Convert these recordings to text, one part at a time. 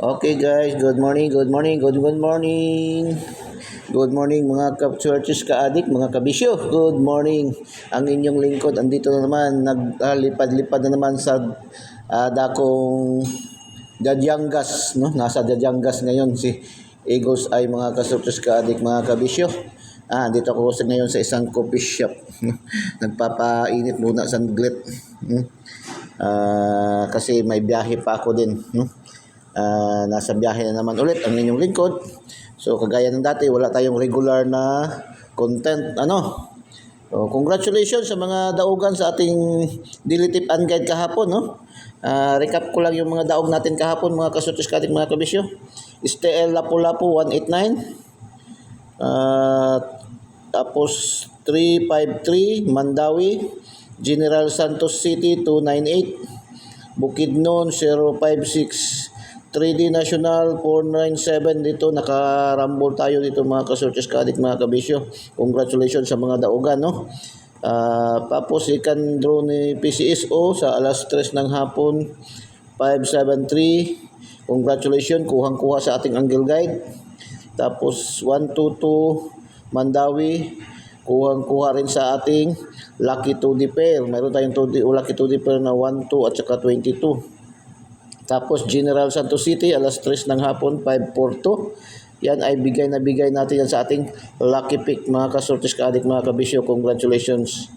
Okay guys, good morning, good morning, good morning. Good morning mga ka-churches, ka-adik, mga kabisyo. Good morning. Ang inyong lingkod, andito na naman, naglipad-lipad na naman sa dakong Dadyangas, no? Nasa Dadyangas ngayon si Eagles ay mga ka-churches, ka-adik, mga kabisyo. Dito ako ngayon sa isang coffee shop. Nagpapainit muna sa glit. Kasi may biyahe pa ako din, no? Nasa biyahe na naman ulit ang inyong lingkod. So kagaya ng dati, wala tayong regular na content. So, congratulations sa mga daugan sa ating daily tip and guide kahapon, no? Recap ko lang yung mga daog natin kahapon, mga kasutis, katik, mga kabisyo. STL Lapu-Lapu 189. Tapos 353 Mandawi, General Santos City 298, Bukidnon 056, 3D National 497. Dito nakarambol tayo dito, mga kasurches, kadik, mga kabisyo. Congratulations sa mga daugan, no? Tapos ikan draw ni PCSO sa alas 3 ng hapon 573. Congratulations, kuhang-kuha sa ating angle guide. Tapos 122 Mandawi, kuhang-kuha rin sa ating Lucky 2D pair. Mayroon tayong Lucky 2D pair na 12 at saka 22. Tapos General Santos City, alas 3 ng hapon, 542. Yan ay bigay natin yan sa ating lucky pick, mga kasortis, kaadik, mga kabisyo. Congratulations.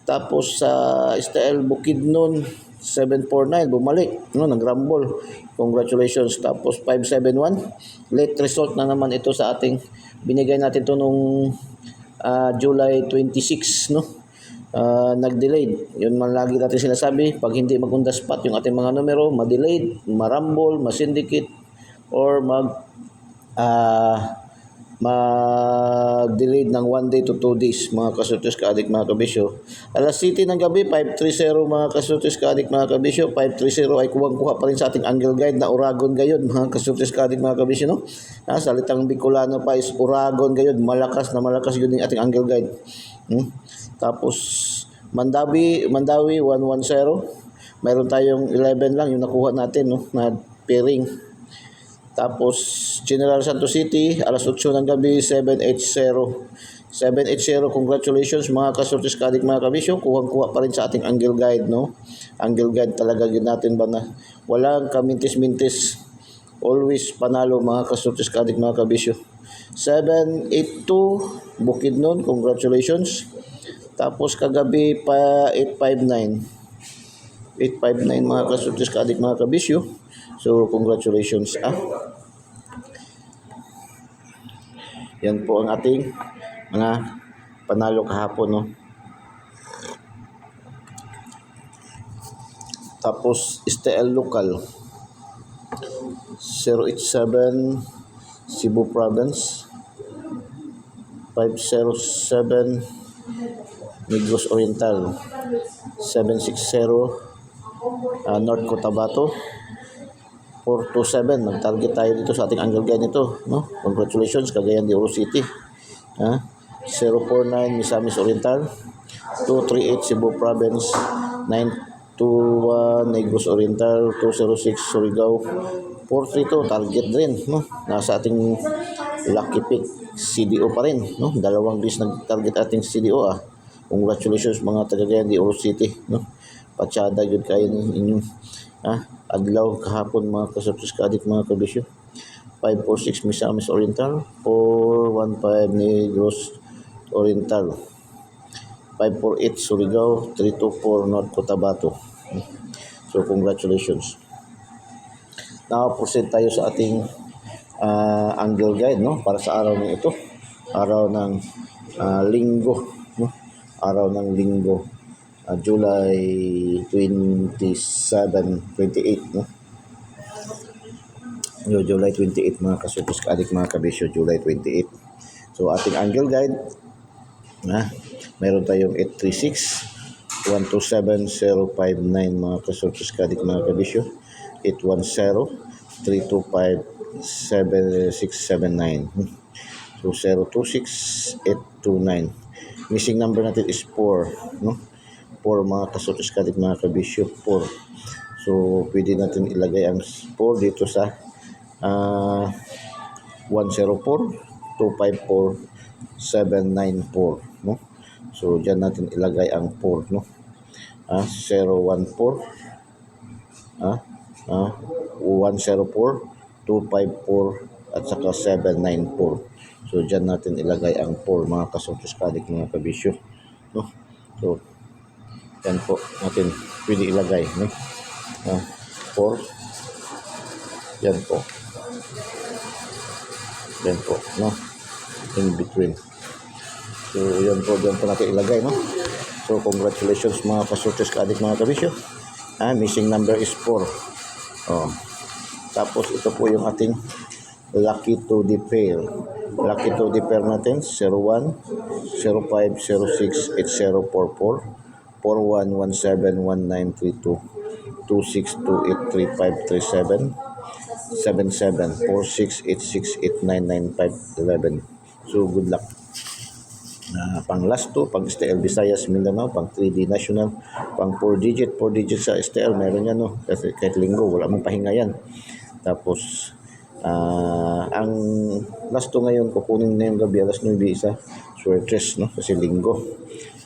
Tapos sa STL Bukidnon 749, bumalik, no, nag-rumble. Congratulations. Tapos 571, late result na naman ito sa ating binigay natin to nung July 26, no? Nag-delayed. Yun man lagi natin sinasabi, pag hindi mag-on the spot yung ating mga numero, ma-delayed, marambol, ma-syndicate, or mag-delayed ng 1 day to 2 days, mga kasutis, kaadik, mga kabisyo. Alas City ng gabi, 530, mga kasutis, kaadik, mga kabisyo. 530 ay kuha pa rin sa ating angle guide na Uragon gayon, mga kasutis, kaadik, mga kabisyo, no? Salitang Bicolano pa is Uragon gayon, malakas yun yung ating angle guide. Tapos Mandawi 110. Mayroon tayong 11 lang yung nakuha natin, no, na pairing. Tapos General Santos City, alas 8 ng gabi, 780. Congratulations, mga kasortis, kadik, mga kabisyo. Kuha pa rin sa ating angle guide, no? Angle guide talaga yun natin ba na walang kamintis-mintis. Always panalo, mga kasortis, kadik, mga kabisyo. 782 Bukidnon, congratulations. Tapos kagabi pa 859, mga kasortis, kadik, mga kabisyo. So congratulations. Yan po ang ating mga panalo kahapon, no? Tapos STL Local 087 Cebu Province, 507 Negros Oriental, 760 North Cotabato, 427. Nag-target tayo dito sa ating angle guide nito, no? Congratulations, Cagayan de Oro City. 049 Misamis Oriental, 238 Cebu Province, 921 Negros Oriental, 206 Surigao, 432 target din, no? Nasa ating lucky pick, CDO pa rin, no? Dalawang bis nag-target ating CDO. Congratulations, mga Cagayan de Oro City, no? Patsada yun kayo inyong adlaw kahapon, mga kasortis, kaadik, mga kabisyo. 546 Misamis Oriental, 415 Negros Oriental, 548 Surigao, 324 North Cotabato. So congratulations. Now proceed tayo sa ating angle guide, no, para sa araw ng ito, araw ng linggo, no? Araw ng linggo, July 28, no? July 28, mga kasutos, kaadik, mga kabisyo, July 28. So ating angle guide, mayroon tayong 836, 127, 059, mga kasutos, kaadik, mga kabisyo, 810, 325, 7679. So 026, 829. Missing number natin is 4, no? 4, mga kasutos, kaadik, mga kabisyo, 4. So pwede natin ilagay ang 4 dito sa 104-254-794, no? So diyan natin ilagay ang 4, no? 014 104 254 at saka 794. So diyan natin ilagay ang 4, mga kasosyo kadik, mga kabisyo, no? So yan po natin pwede ilagay, no? 4 yan po, no, in between. So yan po, dyan po natin ilagay, no? So congratulations mga kasosyo kadik, mga kabisyo. Missing number is 4. Tapos ito po yung ating lucky to the pair. Lucky to the pair natin 01 05 06 8044 4117 1932 26 28 3537 77 46 86 89 95 11. So good luck. Pang last 2, pang STL Visayas Mindanao, pang 3D National, pang 4 digit sa STL, meron yan, no? Kasi kahit linggo, wala mong pahinga yan. Tapos, ang last 2 ngayon, kukunin na yung gabi, alas 9 isa, swertres, no? Kasi linggo.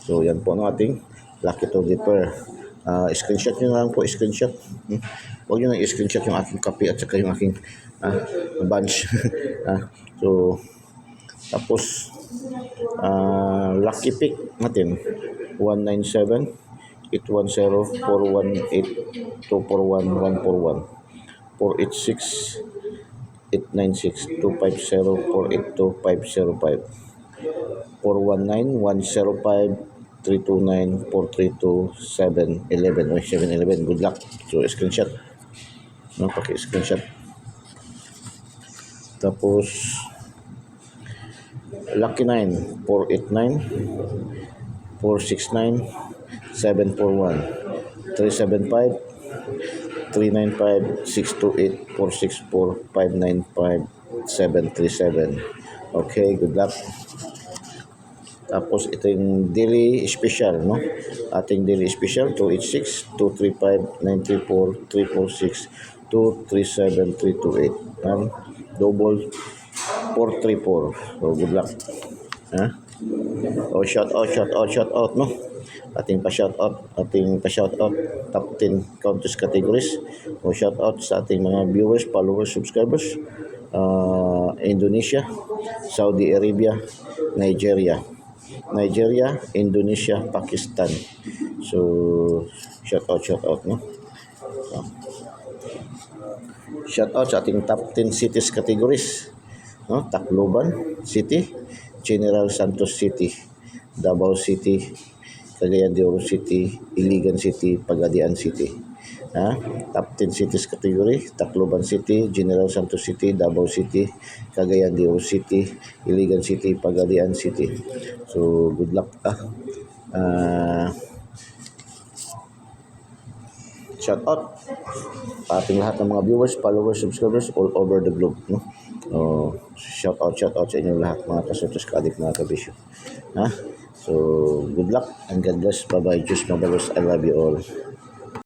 So, yan po ang ating lucky to the pair. Screenshot nyo na lang po, screenshot. Huwag nyo na i-screenshot yung aking copy at saka yung aking bunch. So, tapos, lucky pick natin 197 810 418 241 141 486 896 250 482 505 419 105 329 432 711 711. Good luck. So screenshot, no, paki-screenshot. Tapos lucky 9 489 469 741 375 395 628 464 595 737. Okay, good luck. Tapos ito yung daily special, no? Ating daily special 286 235 934 346 237 328 and double 434. So good luck. Shout out, no? Ating pa-shout out top 10 contest categories. Shout out sa ating mga viewers, followers, subscribers. Indonesia, Saudi Arabia, Nigeria, Indonesia, Pakistan. So shout out, no? Shout out sa ating top 10 cities categories, no? Tacloban City, General Santos City, Davao City, Cagayan de Oro City, Iligan City, Pagadian City. Top 10 cities category: Tacloban City, General Santos City, Davao City, Cagayan de Oro City, Iligan City, Pagadian City. So good luck. Shout out ating lahat ng mga viewers, followers, subscribers all over the globe, no? Shout out sa inyo lahat, mga kasotos kaadik, mga kabisyo. So good luck and God bless. Bye bye. Diyos mabalos. I love you all.